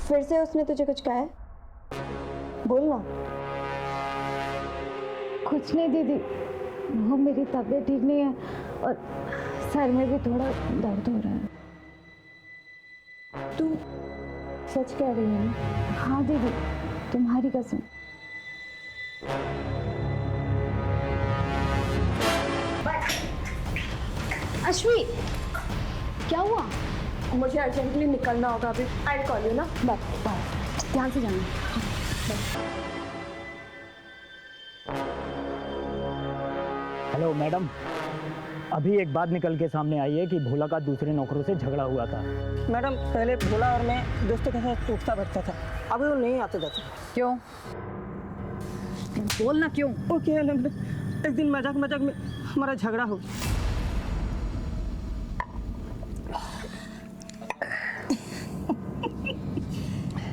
फिर से उसने तुझे कुछ कहा है? बोल ना। कुछ नहीं दीदी, वो मेरी तबीयत ठीक नहीं है और सर में भी थोड़ा दर्द हो रहा है। तू सच कह रही है ना? हाँ दीदी, तुम्हारी कसम। अश्वी, क्या हुआ? मुझे अर्जेंटली निकलना होगा अभी। आई कॉल यू ना। बाय बाय, ध्यान से जाना। हेलो मैडम, अभी एक बात निकल के सामने आई है कि भोला का दूसरे नौकरों से झगड़ा हुआ था। मैडम, पहले भोला और मैं दोस्तों के साथ टूटता बैठता था, अभी वो नहीं आते जाते। क्यों? बोलना क्यों? ओके, एक दिन मजाक मजाक में हमारा झगड़ा हो गया।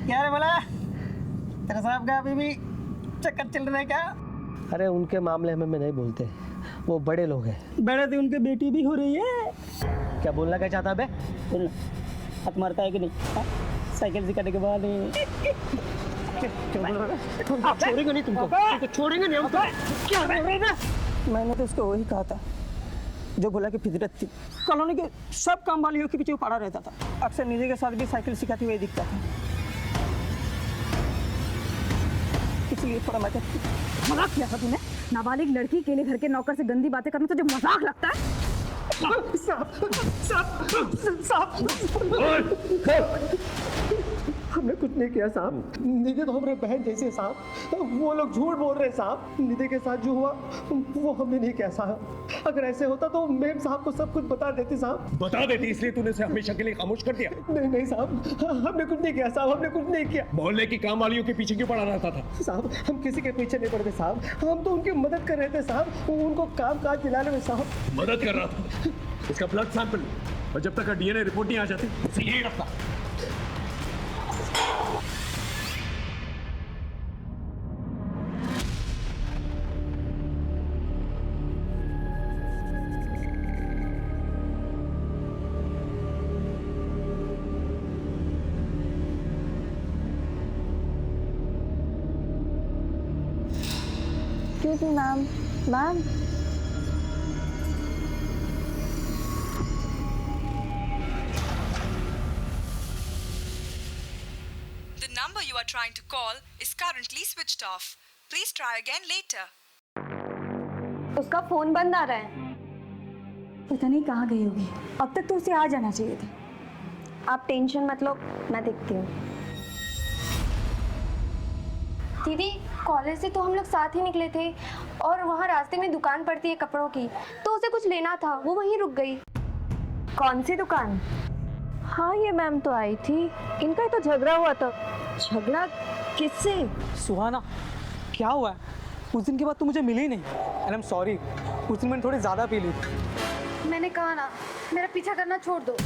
क्या रे भोला, तेरा साहब का अभी भी चक्कर चल रहा है क्या? अरे उनके मामले में नहीं बोलते, वो बड़े लोग हैं। बड़े थे, उनकी बेटी भी हो रही है। क्या बोलना क्या चाहता बे? बोलना, हाथ मारता है कि नहीं? साइकिल सिखाने के बाद छोड़ेंगे नहीं तुमको छोड़ेंगे नहीं हम। क्या बोल रहे हैं? मैंने तो उसको वही कहा था जो भोला की फितरत थी। कॉलोनी के सब काम वालियों के पीछे वो पड़ा रहता था। अक्सर निधि के साथ भी साइकिल सिखाते हुए दिखता था, इसलिए थोड़ा मजाक किया था तूने? नाबालिग लड़की के लिए घर के नौकर से गंदी बातें करना तुझे मजाक लगता है? हमने कुछ नहीं किया साहब। निधि तो हमारे बहन जैसे साहब। वो लोग झूठ बोल रहे साहब। निधि के साथ जो हुआ वो हमने नहीं किया साहब। अगर ऐसे होता तो मेम साहब को सब कुछ बता देती साहब। बता देती, इसलिए तूने उसे हमेशा के लिए खामोश कर दिया। नहीं नहीं साहब, हमने कुछ नहीं किया साहब, हमने कुछ नहीं किया। मोहल्ले की काम वालियों के पीछे क्यों पड़ा रहता था? साहब हम किसी के पीछे नहीं पड़ते साहब, हम तो उनकी मदद कर रहे थे साहब, उनको काम काज दिलाने में साहब। मदद कर रहा था। इसका ब्लड सैंपल, और जब तक डीएनए रिपोर्ट नहीं आ जाती उसे यही रखता। Excuse me, ma'am. Ma'am. The number you are trying to call is currently switched off. Please try again later. उसका फोन बंद आ रहा है। पता नहीं कहाँ गई होगी। अब तक तो उसे आ जाना चाहिए था। आप टेंशन मत लो, मैं देखती हूँ। दीदी, कॉलेज से तो हम लोग साथ ही निकले थे और वहाँ रास्ते में दुकान पड़ती है कपड़ों की, तो उसे कुछ लेना था, वो वहीं रुक गई। कौन सी दुकान? हाँ, ये मैम तो आई थी, इनका ही तो झगड़ा हुआ था। झगड़ा किससे? सुहाना, क्या हुआ है? उस दिन के बाद तू मुझे मिली ही नहीं। एंड आई एम सॉरी, उस दिन मैंने थोड़ी ज़्यादा पी ली थी। मैंने कहा ना, मेरा पीछा करना छोड़ दो।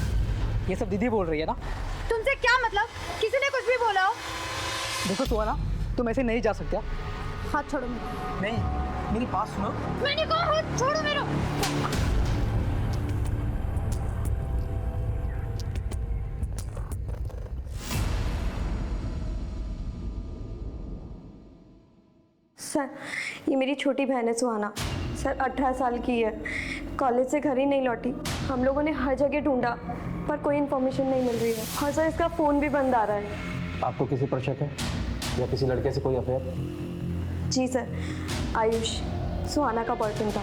ये सब दीदी बोल रही है ना? तुमसे क्या मतलब? किसी ने कुछ भी बोला हो? देखो सुहाना, तुम ऐसे नहीं जा सकते। हाथ छोड़ो मेरा। नहीं, मेरी बात सुनो। मैंने कहा हाथ छोड़ो मेरा। सर, ये मेरी छोटी बहन है सुहाना। सर 18 साल की है, कॉलेज से घर ही नहीं लौटी। हम लोगों ने हर जगह ढूंढा पर कोई इन्फॉर्मेशन नहीं मिल रही है। हाँ सर, इसका फ़ोन भी बंद आ रहा है। आपको किसी पर शक है या किसी लड़के से कोई अफेयर? जी सर, आयुष सुहाना का बॉयफ्रेंड था।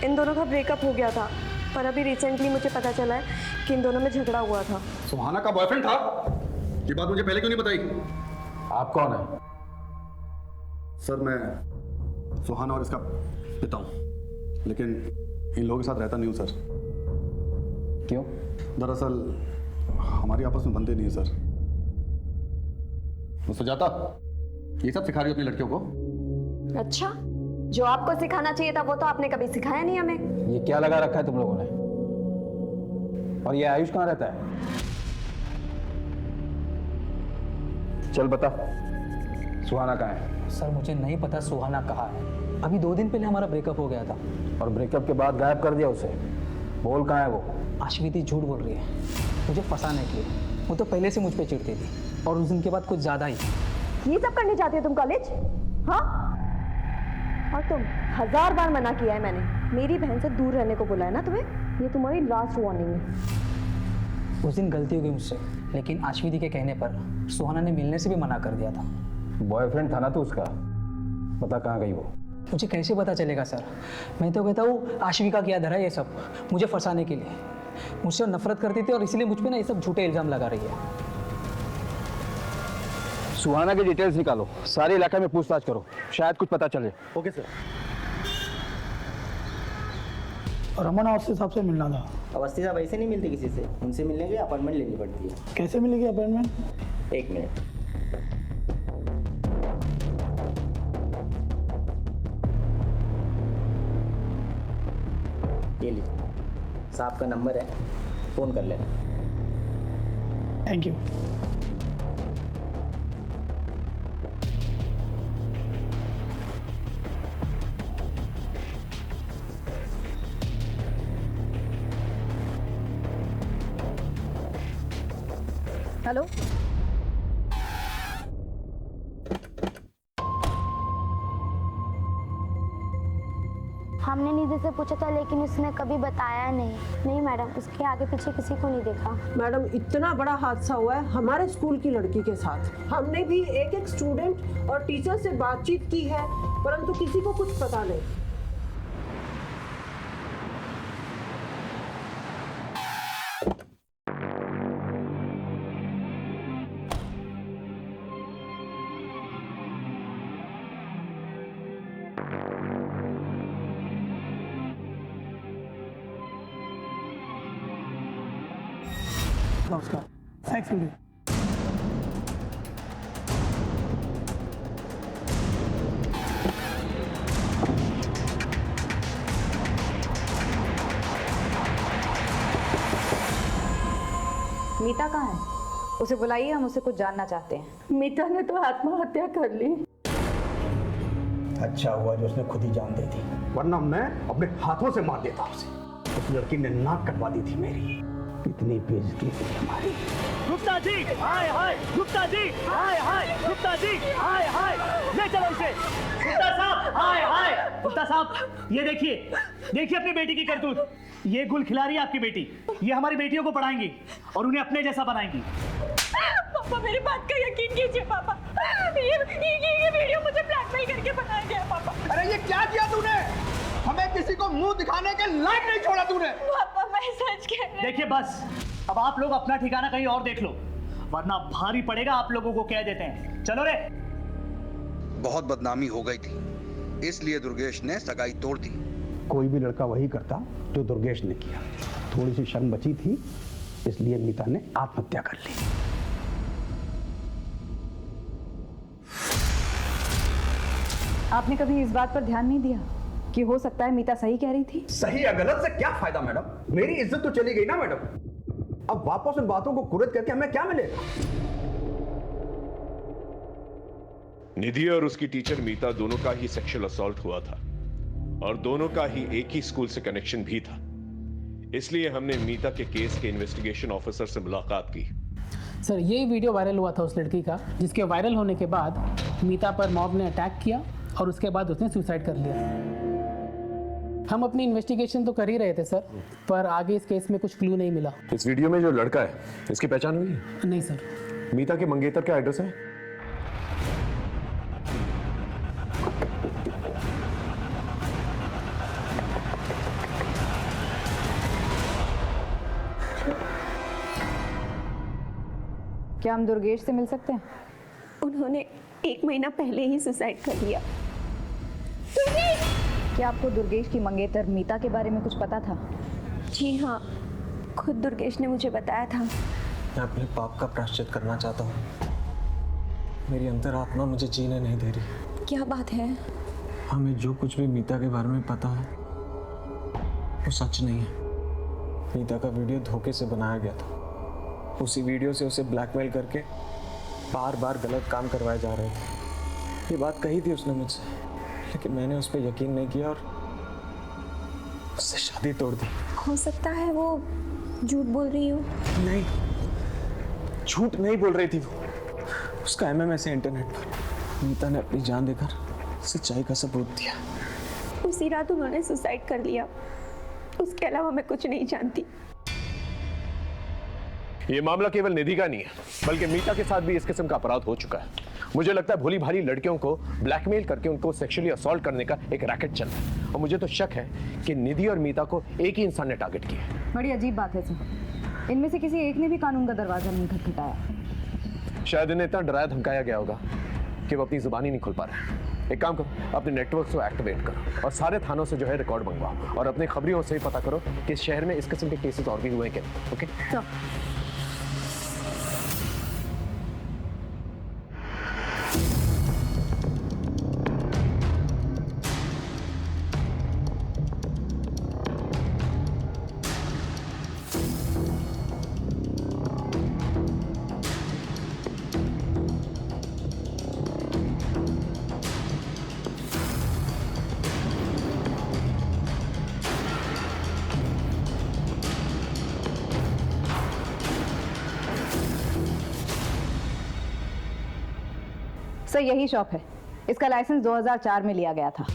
इन दोनों का ब्रेकअप हो गया था, पर अभी रिसेंटली मुझे पता चला है कि इन दोनों में झगड़ा हुआ था। सुहाना का बॉयफ्रेंड था? ये बात मुझे पहले क्यों नहीं बताई? आप कौन है? सर, मैं सुहाना और इसका पिता हूँ, लेकिन इन लोगों के साथ रहता नहीं हूँ सर। क्यों? दरअसल हमारी आपस में बनते नहीं है सर। तो सुजाता, ये सब सिखा रही हो अपनी लड़कियों को? अच्छा, जो आपको सिखाना चाहिए था वो तो आपने कभी सिखाया नहीं हमें। ये क्या लगा रखा है तुम लोगों ने? और ये आयुष कहाँ रहता है? चल बता, सुहाना कहाँ है? सर मुझे नहीं पता सुहाना कहाँ है। अभी 2 दिन पहले हमारा ब्रेकअप हो गया था। और ब्रेकअप के बाद गायब कर दिया उसे। बोल कहाँ है वो? अश्विति झूठ बोल रही है मुझे फंसाने के लिए। वो तो पहले से मुझ पे चिढ़ती थी। और उस दिन के बाद कुछ ज़्यादा ही। ये सब करने जाते हो तुम कॉलेज? हाँ, और तुम 1000 बार मना किया है मैंने, मेरी बहन से दूर रहने को बोला है ना तुम्हें। ये तुम्हारी लास्ट वार्निंग है। उस दिन गलती हो गई मुझसे, लेकिन आश्विति के कहने पर सुहाना ने मिलने से भी मना कर दिया था। बॉयफ्रेंड था ना तो उसका, बता कहाँ गई वो? मुझे कैसे पता चलेगा सर? मैं तो कहता हूँ आश्विका किया धरा ये सब मुझे फंसाने के लिए। मुझसे नफरत करती थी और इसलिए मुझ पे ना ये सब झूठे इल्ज़ाम लगा रही है। सुहाना की डिटेल्स निकालो, सारे इलाके में पूछताछ करो, शायद कुछ पता चले। Okay sir. रमन अवस्थी साहब से मिलना था। अवस्थी साहब ऐसे नहीं मिलते किसी से, उनसे मिलने के लिए अपॉइंटमेंट लेनी पड़ती है। कैसे मिलेगी अपॉइंटमेंट? 1 मिनट। ये लीजिए, साहब का नंबर है, फ़ोन कर लेना। Thank you. हेलो, हमने निधि से पूछा था लेकिन उसने कभी बताया नहीं मैडम, उसके आगे पीछे किसी को नहीं देखा। मैडम, इतना बड़ा हादसा हुआ है हमारे स्कूल की लड़की के साथ। हमने भी एक स्टूडेंट और टीचर से बातचीत की है, परंतु किसी को कुछ पता नहीं। नमस्कार। Thanks you. मीता कहाँ है? उसे बुलाइए, हम उसे कुछ जानना चाहते हैं। मीता ने तो आत्महत्या कर ली। अच्छा हुआ जो उसने खुद ही जान दे दी, वरना मैं अपने हाथों से मार देता उसे। उस लड़की ने नाक कटवा दी थी मेरी। कितनी बेइज्जती हुई हमारी। गुप्ता जी, हाय हाय, गुप्ता जी, हाय हाय, गुप्ता जी, हाय हाय, ले चलो इसे। गुप्ता साहब, हाय हाय, गुप्ता साहब, ये देखिए अपनी बेटी की करतूत। ये गुल खिला रही है आपकी बेटी, ये हमारी बेटियों को पढ़ाएंगी और उन्हें अपने जैसा बनाएंगी। पापा, मेरी बात का यकीन कीजिए पापा, ये वीडियो मुझे ब्लैकमेल करके बनाया गया पापा। अरे ये क्या किया तूने? हमें किसी को मुंह दिखाने के लायक नहीं छोड़ा तूने। पापा, मैं सच कह रही हूं। देखिए बस, अब आप लोग अपना ठिकाना कहीं और देख लो, वरना भारी पड़ेगा आप लोगों को। कह देते हैं, चलो रे। बहुत बदनामी हो गई थी, इसलिए दुर्गेश ने सगाई तोड़ दी। कोई भी लड़का वही करता जो दुर्गेश ने किया। थोड़ी सी शर्म बची थी, इसलिए मीता ने आत्महत्या कर ली। आपने कभी इस बात पर ध्यान नहीं दिया कि हो सकता है मीता सही कह रही थी? सही या गलत से क्या फायदा मैडम? मेरी इज्जत तो चली गई ना मैडम। अब वापस उन बातों को कुरेद करके हमें क्या मिलेगा? निधि और उसकी टीचर मीता दोनों का ही सेक्सुअल असॉल्ट हुआ था और दोनों का ही एक ही स्कूल से कनेक्शन भी था। इसलिए हमने मीता के केस के इन्वेस्टिगेशन ऑफिसर से मुलाकात की। सर, यही वीडियो वायरल हुआ था उस लड़की का, जिसके वायरल होने के बाद मीता पर मॉब ने अटैक किया और उसके बाद उसने सुसाइड कर लिया। हम अपनी इन्वेस्टिगेशन तो कर ही रहे थे सर, पर आगे इस केस में कुछ क्लू नहीं मिला। इस वीडियो में जो लड़का है, इसकी पहचान हुई है? नहीं सर। मीता के मंगेतर का एड्रेस है? क्या हम दुर्गेश से मिल सकते हैं? उन्होंने 1 महीना पहले ही सुसाइड कर लिया। क्या आपको दुर्गेश की मंगेतर मीता के बारे में कुछ पता था? जी हाँ, खुद दुर्गेश ने मुझे बताया था। मैं अपने पाप का प्रायश्चित करना चाहता हूँ। मेरी अंतरात्मा मुझे जीने नहीं दे रही। क्या बात है? हमें जो कुछ भी मीता के बारे में पता है वो सच नहीं है। मीता का वीडियो धोखे से बनाया गया था। उसी वीडियो से उसे ब्लैकमेल करके बार बार गलत काम करवाए जा रहे थे। ये बात कही थी उसने मुझसे, लेकिन मैंने उस पर यकीन नहीं किया और उससे शादी तोड़ दी। हो सकता है वो झूठ बोल रही हो। नहीं, झूठ नहीं बोल रही थी वो। उसका एमएमएस है इंटरनेट पर। मीता ने अपनी जान देकर सच्चाई का सबूत दिया। उसी रात उन्होंने सुसाइड कर लिया, उसके अलावा मैं कुछ नहीं जानती। ये मामला केवल निधि का नहीं है, बल्कि मीता के साथ भी इस किस्म का अपराध हो चुका है। मुझे लगता है भोली भाली लड़कियों को ब्लैकमेल करके उनको सेक्सुअली असॉल्ट करने का एक रैकेट चल रहा है, और मुझे तो शक है कि निधि और मीता को एक ही इंसान ने टारगेट किया है। बड़ी अजीब बात है सर, इनमें से किसी एक ने भी कानून का दरवाजा नहीं खटखटाया। शायद इन्हें इतना डराया धमकाया गया होगा कि वो अपनी जुबान ही नहीं खोल पा रहे हैं। एक काम करो, अपने नेटवर्क को एक्टिवेट करो और सारे थानों से जो है रिकॉर्ड मंगवाओ, और अपनी खबरियों से ही पता करो कि इस शहर में इस किस्म के केसेस और भी हुए हैं क्या। ओके तो सर यही शॉप है, इसका लाइसेंस 2004 में लिया गया था।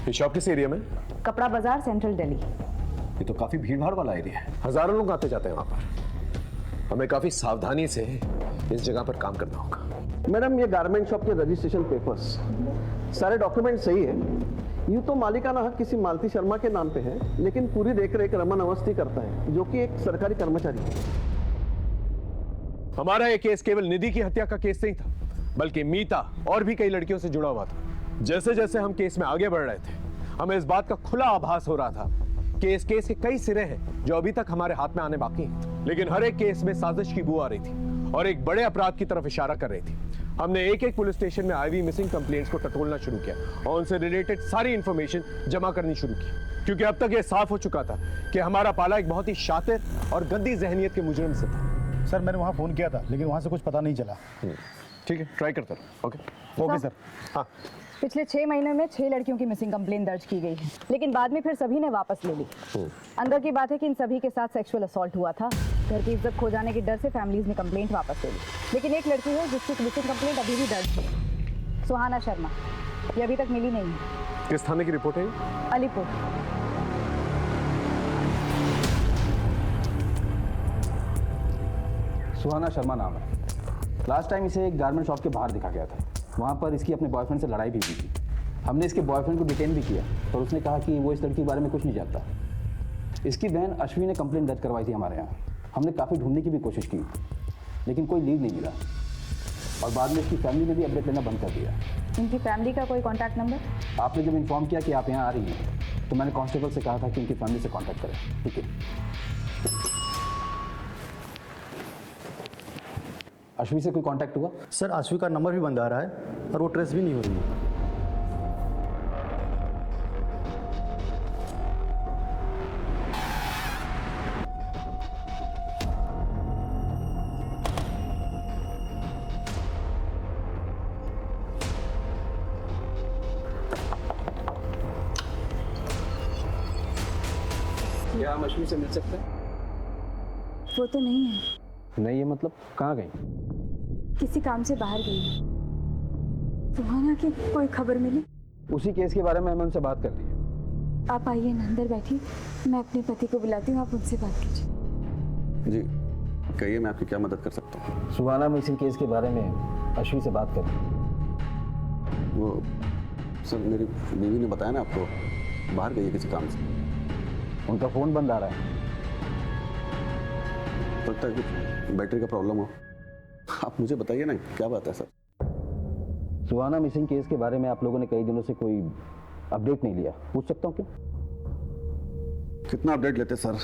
ये शॉप किस एरिया में? कपड़ा बाजार, सेंट्रल दिल्ली। ये तो काफी भीड़ भाड़ वाला एरिया है, हजारों लोग आते जाते हैं वहां पर। हमें काफी सावधानी से इस जगह पर काम करना होगा। मैडम, ये गारमेंट शॉप के रजिस्ट्रेशन पेपर्स सारे डॉक्यूमेंट सही है। यूँ तो मालिकाना हक किसी मालती शर्मा के नाम पे है, लेकिन पूरी देखरेख रमन अवस्थी करता है, जो कि एक सरकारी कर्मचारी है। हमारा ये केस केवल निधि की हत्या का केस नहीं था, बल्कि मीता और भी कई लड़कियों से जुड़ा हुआ था। जैसे जैसे हम केस में आगे बढ़ रहे थे, हमें इस बात का खुला आभास हो रहा था कि इस केस के कई सिरे हैं जो अभी तक हमारे हाथ में आने बाकी हैं। लेकिन हर एक केस में साजिश की बू आ रही थी और एक बड़े अपराध की तरफ इशारा कर रही थी। हमने एक एक पुलिस स्टेशन में आईवी मिसिंग कंप्लेंट्स को टटोलना शुरू किया और उनसे रिलेटेड सारी इंफॉर्मेशन जमा करनी शुरू की, क्योंकि अब तक यह साफ हो चुका था कि हमारा पाला एक बहुत ही शातिर और गंदी जहनियत के मुजरिम से था। सर, मैंने वहाँ फोन किया था, लेकिन वहाँ से कुछ पता नहीं चला। ठीक है, ट्राई करता रहो। Okay sir. हाँ, पिछले 6 महीने में 6 लड़कियों की मिसिंग कंप्लेंट दर्ज की गई है, लेकिन बाद में फिर सभी ने वापस ले ली। अंदर की बात है कि इन सभी के साथ सेक्सुअल असॉल्ट हुआ था। घर की इज्जत खो जाने के डर से फैमिलीज ने कंप्लेंट वापस ले ली, लेकिन एक लड़की है जिसकी मिसिंग कंप्लेंट अभी भी दर्ज है, सुहाना शर्मा। ये अभी तक मिली नहीं है। किस थाने की रिपोर्ट है? अलीपुर। सुहाना शर्मा नाम है। लास्ट टाइम इसे एक गारमेंट शॉप के बाहर दिखा गया था। वहाँ पर इसकी अपने बॉयफ्रेंड से लड़ाई भी हुई थी। हमने इसके बॉयफ्रेंड को डिटेन भी किया, पर उसने कहा कि वो इस लड़की के बारे में कुछ नहीं जानता। इसकी बहन अश्विनी ने कंप्लेंट दर्ज करवाई थी हमारे यहाँ। हमने काफ़ी ढूंढने की भी कोशिश की, लेकिन कोई लीड नहीं मिला, और बाद में इसकी फैमिली ने भी अपडेट लेना बंद कर दिया। इनकी फैमिली का कोई कॉन्टैक्ट नंबर? आपने जब इन्फॉर्म किया कि आप यहाँ आ रही हैं, तो मैंने कांस्टेबल से कहा था कि इनकी फैमिली से कॉन्टैक्ट करें। ठीक है। अश्वी से कोई कांटेक्ट हुआ? सर, अश्वी का नंबर भी बंद आ रहा है और वो ट्रेस भी नहीं हो रही है। क्या हम अश्वी से मिल सकते हैं? वो तो नहीं है। नहीं है मतलब? कहाँ गई? किसी काम से बाहर गई। सुहाना की कोई खबर मिली? उसी केस के बारे में हमने उनसे बात कर ली है। आप आइए ना, अंदर बैठिए, मैं अपने पति को बुलाती हूँ, आप उनसे बात कीजिए। जी कहिए, मैं आपकी क्या मदद कर सकता हूँ? सुहाना मिसिंग केस के बारे में अश्वी से बात कर। वो सर, मेरी बीवी ने बताया ना आपको, बाहर गई है किसी काम से। उनका फ़ोन बंद आ रहा है। लगता है कुछ बैटरी का प्रॉब्लम हो। आप मुझे बताइए ना, क्या बात है सर? सुहाना मिसिंग केस के बारे में आप लोगों ने कई दिनों से कोई अपडेट नहीं लिया, पूछ सकता हूँ क्यों? कितना अपडेट लेते सर?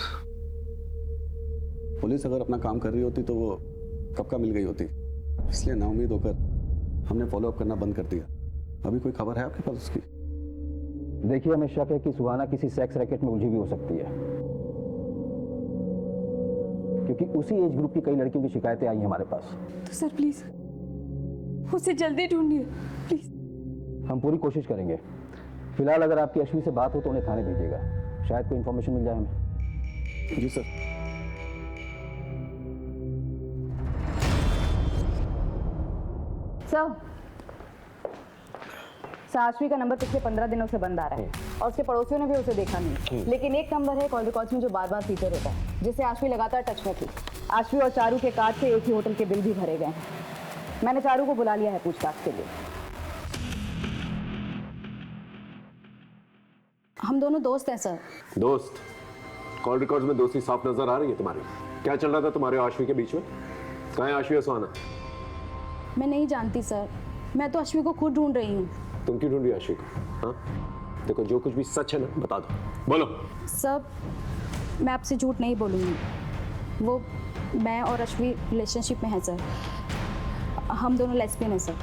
पुलिस अगर अपना काम कर रही होती तो वो कब का मिल गई होती, इसलिए नाउम्मीद होकर हमने फॉलोअप करना बंद कर दिया। अभी कोई खबर है आपके पास उसकी? देखिए, हमें शक है कि सुहाना किसी सेक्स रैकेट में उलझी भी हो सकती है, क्योंकि उसी एज ग्रुप की कई लड़कियों की शिकायतें आई हैं हमारे पास। तो सर प्लीज उसे जल्दी ढूंढिए, प्लीज। हम पूरी कोशिश करेंगे। फिलहाल अगर आपकी अश्वी से बात हो तो उन्हें थाने भेजिएगा, शायद कोई इन्फॉर्मेशन मिल जाए हमें। जी सर। सर आशवी का नंबर पिछले 15 दिनों से बंद आ रहा है और उसके पड़ोसियों ने भी उसे देखा नहीं, लेकिन एक नंबर है कॉल रिकॉर्ड्स में जो बार बार फीचर होता है, जिससे आशवी लगातार टच में थी। आशवी और चारू के कार्ड से एक ही होटल के बिल भी भरे गए हैं। मैंने चारू को बुला लिया है पूछताछ के लिए। हम दोनों दोस्त हैं सर। दोस्त? कॉल रिकॉर्ड्स में दोस्ती साफ नजर आ रही है तुम्हारी। क्या चल रहा था तुम्हारे और आशवी के बीच में? कहाँ है आशवी और सुहाना? मैं नहीं जानती सर, मैं तो अश्वी को खुद ढूंढ रही हूँ। तुम क्यों ढूंढ रही हो आशवी को? हाँ देखो, जो कुछ भी सच है ना बता दो, बोलो। सर मैं आपसे झूठ नहीं बोलूँगी, वो मैं और अश्वी रिलेशनशिप में है सर। हम दोनों लेस्बियन हैं सर।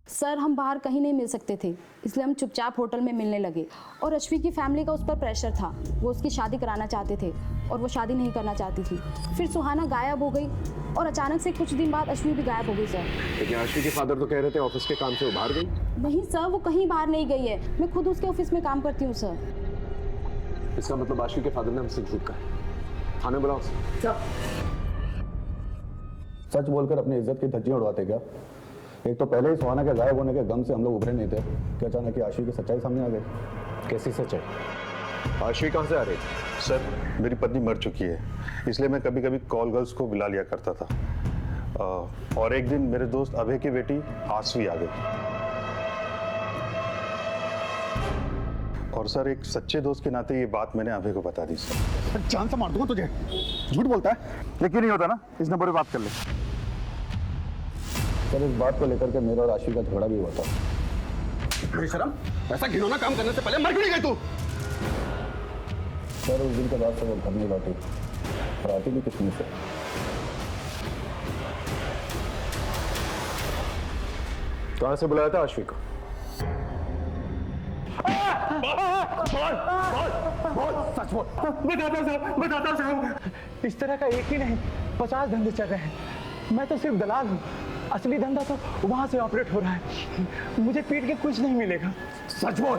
सर हम बाहर कहीं नहीं मिल सकते थे, इसलिए हम चुपचाप होटल में मिलने लगे और अश्वी की फैमिली का उस पर प्रेशर था। वो उसकी शादी कराना चाहते थे और वो शादी नहीं करना चाहती थी। फिर सुहाना गायब हो गई और अचानक से कुछ दिन बाद अश्वी भी गायब हो गई सर। लेकिन आशवी के फादर तो कह रहे थे ऑफिस के काम से वो बाहर गई। नहीं सर, वो कहीं बाहर नहीं गई है, मैं खुद उसके ऑफिस में काम करती हूँ सर। इसका मतलब आशवी के फादर ने हमसे झूठ कहा। थाने बुलाओ उसे। सच बोलकर अपनी इज्जत की धज्जियां उड़वाते क्या? एक तो पहले ही सुहाना के गायब होने के गम से हम लोग उभरे नहीं थे कि अचानक आशवी की सच्चाई सामने आ गई। कैसी सच्चाई? आशवी कहाँ से आ रही? सर मेरी पत्नी मर चुकी है, इसलिए मैं कभी कभी कॉल गर्ल्स को बुला लिया करता था। और एक दिन मेरे दोस्त अभय की बेटी आशवी आ गई और सर एक सच्चे दोस्त के नाते ये बात मैंने अभय को बता दी। सर जान से मार दूंगा तुझे। झूठ बोलता है, लेकिन नहीं होता ना, इस नंबर पे बात कर ले। सर इस बात को लेकर के मेरा और आशवी का झगड़ा भी हुआ था। मेरी शर्म, ऐसा घिनौना काम करने से पहले मर क्यों नहीं गई तू? सर उस दिन के बाद से वो घर नहीं लौटी और आती भी किस्म से। कहाँ से बुलाया था आशवी को? सच बोल। बताता साहब, इस तरह का एक ही नहीं 50 धंधे चल रहे हैं। मैं तो सिर्फ दलाल हूँ, असली धंधा तो वहां से ऑपरेट हो रहा है। मुझे पीट के कुछ नहीं मिलेगा। सच बोल।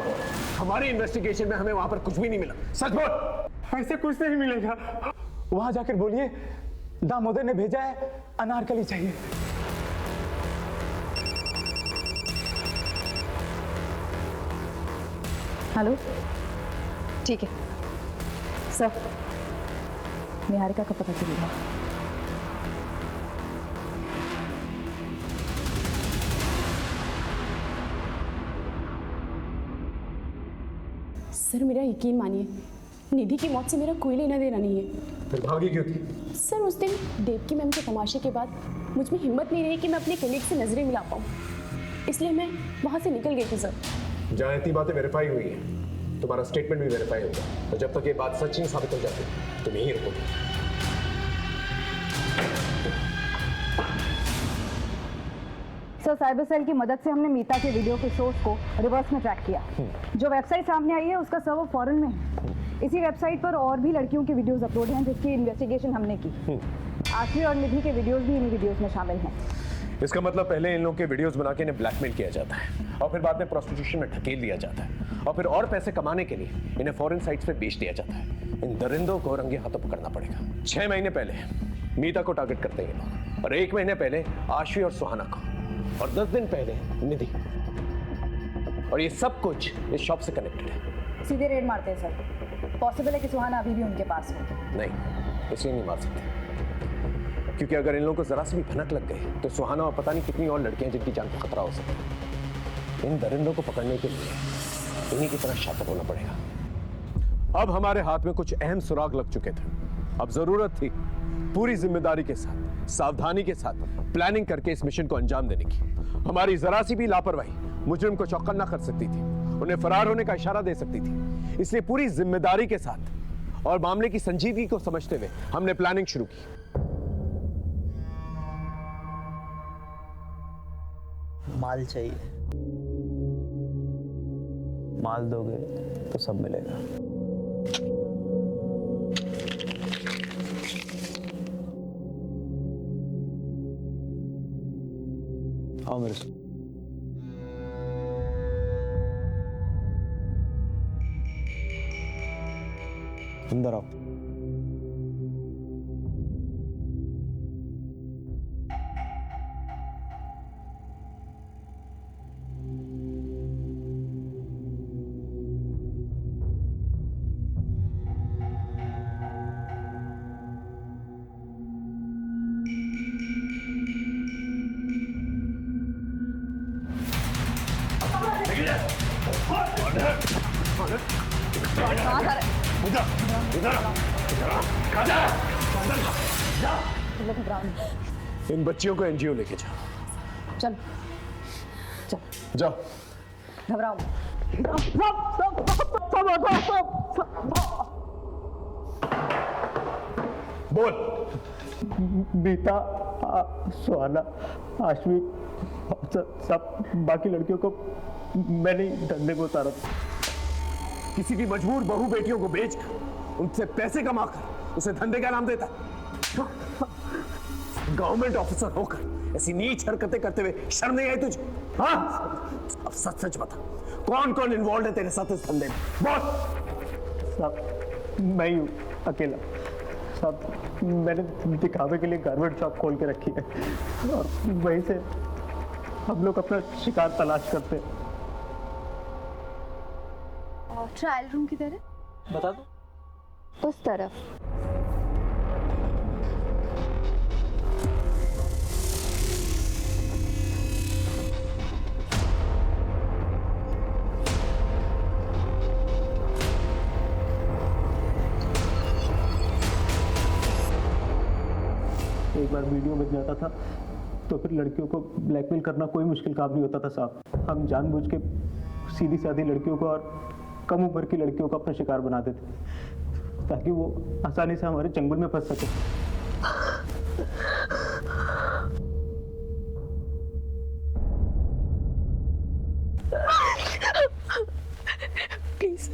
हमारी इन्वेस्टिगेशन में हमें वहां पर कुछ भी नहीं मिला। सच बोल। ऐसे कुछ नहीं मिलेगा। वहां जाकर बोलिए दामोदर ने भेजा है, अनारकली चाहिए। हेलो, ठीक है सर, निहारिका का पता चलेगा। सर मेरा यकीन मानिए, निधि की मौत से मेरा कोई लेना देना नहीं है। फिर भागी क्यों थी? सर उस दिन देवकी मैम के तमाशे के बाद मुझ में हिम्मत नहीं रही कि मैं अपने कलीग से नजरें मिला पाऊँ, इसलिए मैं वहाँ से निकल गई थी सर। जहाँ इतनी बातें वेरीफाई हुई हैं, तुम्हारा स्टेटमेंट भी वेरीफाई होगा, और जब तक ये बात सच नहीं साबित हो जाती तुम यहीं रहोगे। सर साइबर सेल की मदद से हमने मीता के वीडियो के सोर्स को रिवर्स में ट्रैक किया। जो वेबसाइट सामने आई है उसका सर्वर फॉरेन में है। इसी वेबसाइट पर और भी लड़कियों के वीडियोस अपलोड हैं जिसकी इन्वेस्टिगेशन हमने की। आशवी और निधि के वीडियोस भी इन वीडियोस में शामिल हैं। इसका मतलब पहले इन लोगों के वीडियोस बना के इन्हें ब्लैकमेल किया जाता है और फिर बाद में प्रोस्टिट्यूशन में ढकेल दिया जाता है और फिर और पैसे कमाने के लिए इन्हें फॉरेन साइट्स पे बेच दिया जाता है। इन दरिंदों को रंगे हाथों पकड़ना पड़ेगा। 6 महीने पहले मीता को टारगेट करते हैं लोग, और 1 महीने पहले आशवी और सुहाना को, और 10 दिन पहले निधि। और ये सब कुछ इस शॉप से कनेक्टेड है। सीधे रेड मारते हैं सर। पॉसिबल है कि सुहाना अभी भी उनके पास हो। नहीं, इसलिए नहीं मार सकते, क्योंकि अगर इन लोगों को जरा सी भी भनक लग गई तो सुहाना और पता नहीं कितनी और लड़कियां जिनकी जान को खतरा हो सकता है। इन दरिंदों को पकड़ने के लिए इन्हीं की तरह शातिर होना पड़ेगा। अब हमारे हाथ में कुछ अहम सुराग लग चुके थे। अब जरूरत थी पूरी जिम्मेदारी के साथ, सावधानी के साथ प्लानिंग करके इस मिशन को अंजाम देने की। हमारी जरा सी भी लापरवाही मुजरिम को चौकन्ना कर सकती थी, उन्हें फरार होने का इशारा दे सकती थी। इसलिए पूरी जिम्मेदारी के साथ और मामले की संजीदगी को समझते हुए हमने प्लानिंग शुरू की। माल चाहिए, माल दोगे तो सब मिलेगा। आओ मेरे साथ। अंदर आओ। इन बच्चियों को एनजीओ लेके जाओ। चल चल जाओ। घबराओ बोल। मीता, सुहाना, आश्वी, सब बाकी लड़कियों को मैंने धंधे को उतारा। किसी की मजबूर बहू बेटियों को बेच उनसे पैसे कमाकर उसे धंधे का नाम देता है। गवर्नमेंट ऑफिसर होकर ऐसी नीच हरकतें करते हुए शर्म नहीं आई तुझे? हाँ, अब सच सच बता, कौन कौन इन्वॉल्व है तेरे साथ इस धंधे में? बोल। सब मैं ही हूँ अकेला। सब मैंने दिखावे के लिए गारमेंट शॉप खोल के रखी है और वहीं से हम लोग अपना शिकार तलाश करते हैं। और ट्रायल रूम किधर है? बता दो। उस तरफ। एक बार वीडियो बन जाता था तो फिर लड़कियों को ब्लैकमेल करना कोई मुश्किल काम नहीं होता था साहब। हम जानबूझ के सीधी सादी लड़कियों को और कम उम्र की लड़कियों को अपना शिकार बना देते थे ताकि वो आसानी से हमारे चंगुल में फंस सके। प्लीज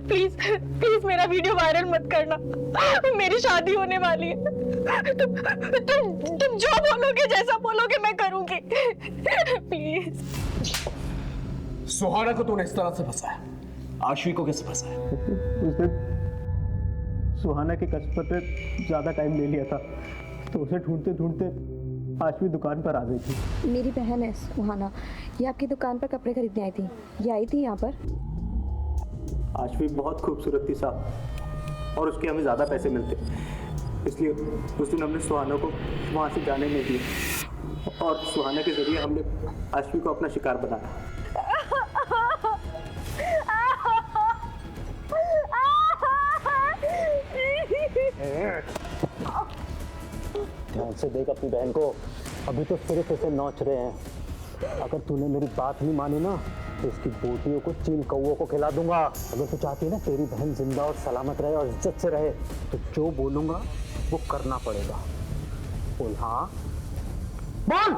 प्लीज प्लीज मेरा वीडियो वायरल मत करना। मेरी शादी होने वाली है। तुम जो बोलोगे, जैसा बोलोगे मैं करूंगी। प्लीज। सुहाना को तूने इस तरह से फंसाया, आश्वी को कैसे फंसाया? उस दिन सुहाना के कस्टमर पे ज्यादा टाइम ले लिया था तो उसे ढूंढते ढूंढते आश्वी दुकान पर आ गई थी। मेरी बहन है सुहाना, ये आपकी दुकान पर कपड़े खरीदने आई थी। ये आई थी यहाँ पर। आश्वी बहुत खूबसूरत थी साहब और उसके हमें ज़्यादा पैसे मिलते, इसलिए उस दिन हमने सुहाना को वहाँ से जाने नहीं दिया और सुहाना के जरिए हमने आश्वी को अपना शिकार बनाया। ध्यान से देख अपनी बहन को, अभी तो सिर्फ इसे नोच रहे हैं। अगर तूने मेरी बात नहीं मानी ना तो इसकी बोटियों को चील कौओं को खिला दूंगा। अगर तू चाहती है ना तेरी बहन जिंदा और सलामत रहे और इज्जत से रहे तो जो बोलूंगा वो करना पड़ेगा। बोल हाँ बोल।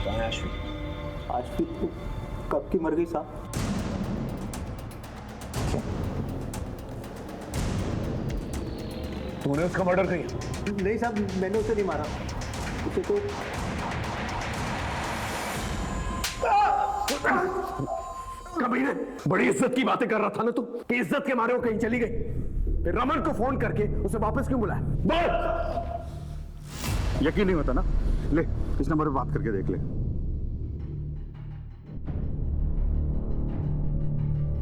कहाँ है आश्वी? आश्वी तो कब की मर गई साहब। तूने उसका मर्डर किया? नहीं साहब, मैंने उसे नहीं मारा, उसे तो कमीने, बड़ी इज्जत की बातें कर रहा था ना तू कि इज्जत के मारे वो कहीं चली गई। फिर रमन को फोन करके उसे वापस क्यों बुलाया? बोल। यकीन नहीं होता ना? ले इस नंबर पे बात करके देख ले।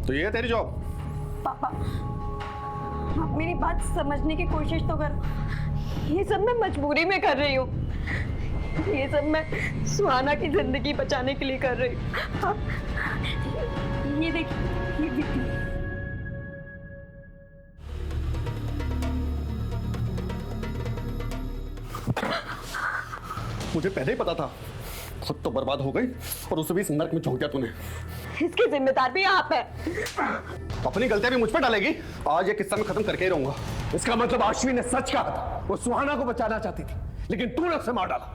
तो ये है तेरी जॉब? पापा आप मेरी बात समझने की कोशिश तो करो। ये सब मैं मजबूरी में कर रही हूँ। ये सब मैं सुहाना की जिंदगी बचाने के लिए कर रही हूँ। ये देखिए, ये देखिए। मुझे पहले ही पता था, खुद तो बर्बाद हो गई और उसे भी इस नर्क में झोंक दिया तूने। इसकी जिम्मेदार भी आप है। अपनी गलतियां भी मुझ पर डालेगी? आज ये किस्सा मैं खत्म करके ही रहूंगा। इसका मतलब आश्वी ने सच कहा था, वो सुहाना को बचाना चाहती थी लेकिन तूने उसे मार डाला।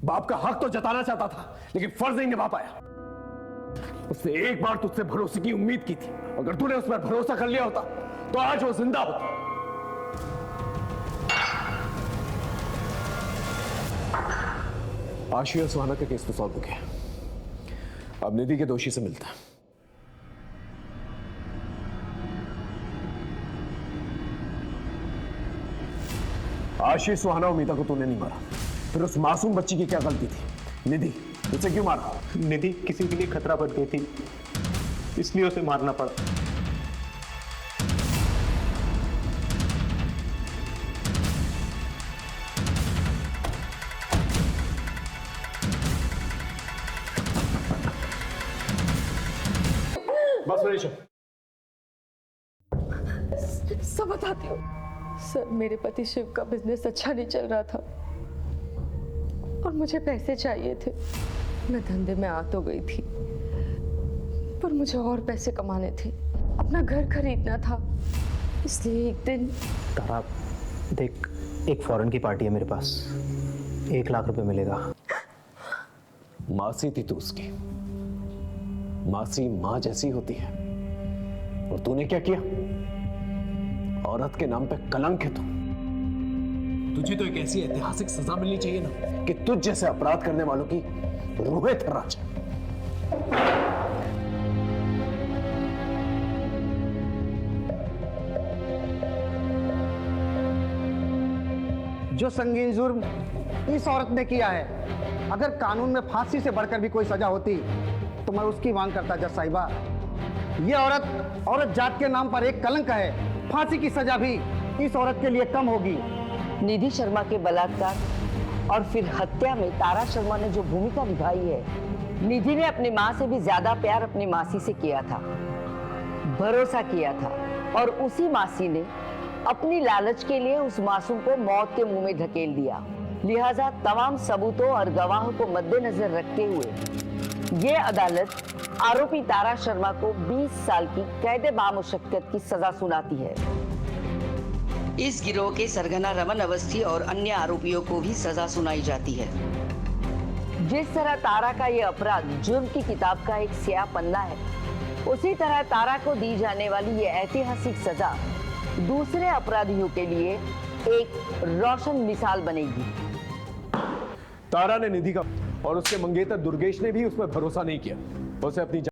बाप का हक तो जताना चाहता था लेकिन फर्ज नहीं निभा पाया। उसने एक बार तुझसे भरोसे की उम्मीद की थी, अगर तूने उस पर भरोसा कर लिया होता तो आज वो जिंदा होता। आश्वी और सुहाना का केस तो सॉल्व हो गया, अब निधि के दोषी से मिलता है। आश्वी, सुहाना और मीता को तूने नहीं मारा, फिर उस मासूम बच्ची की क्या गलती थी? निधि, उसे क्यों मारा? निधि किसी के लिए खतरा बन गई थी, इसलिए उसे मारना पड़ा। रिशु? सब बताती हूँ सर। मेरे पति शिव का बिजनेस अच्छा नहीं चल रहा था और मुझे पैसे चाहिए थे। मैं धंधे में आ तो गई थी, पर मुझे और पैसे कमाने थे, अपना घर खरीदना था। इसलिए एक दिन तारा देख, एक फॉरेन की पार्टी है मेरे पास, 1 लाख रुपए मिलेगा। मासी थी तू उसकी, मासी माँ जैसी होती है, और तूने क्या किया? औरत के नाम पे कलंक है तू। तुझे तो एक ऐसी ऐतिहासिक सजा मिलनी चाहिए ना कि तुझ जैसे अपराध करने वालों की रूहें थर्रा जाए। जो संगीन जुर्म इस औरत ने किया है, अगर कानून में फांसी से बढ़कर भी कोई सजा होती तो मैं उसकी मांग करता जज साहिबा। ये औरत जात के नाम पर एक कलंक है। फांसी की सजा भी इस औरत के लिए कम होगी। निधि शर्मा के बलात्कार और फिर हत्या में तारा शर्मा ने जो भूमिका निभाई है, निधि ने अपनी माँ से भी ज्यादा प्यार अपनी मासी से किया था, भरोसा किया था, और उसी मासी ने अपनी लालच के लिए उस मासूम को मौत के मुंह में धकेल दिया। लिहाजा तमाम सबूतों और गवाहों को मद्देनजर रखते हुए ये अदालत आरोपी तारा शर्मा को 20 साल की कैद बामुशक्कत की सजा सुनाती है। इस गिरोह के सरगना रमन अवस्थी और अन्य आरोपियों को भी सजा सुनाई जाती है। जिस तरह तारा का ये अपराध जुर्म की किताब का एक स्याह पन्ना है, उसी तरह तारा को दी जाने वाली ये ऐतिहासिक सजा दूसरे अपराधियों के लिए एक रोशन मिसाल बनेगी। तारा ने निधि का और उसके मंगेतर दुर्गेश ने भी उस पर भरोसा नहीं किया। उसे अपनी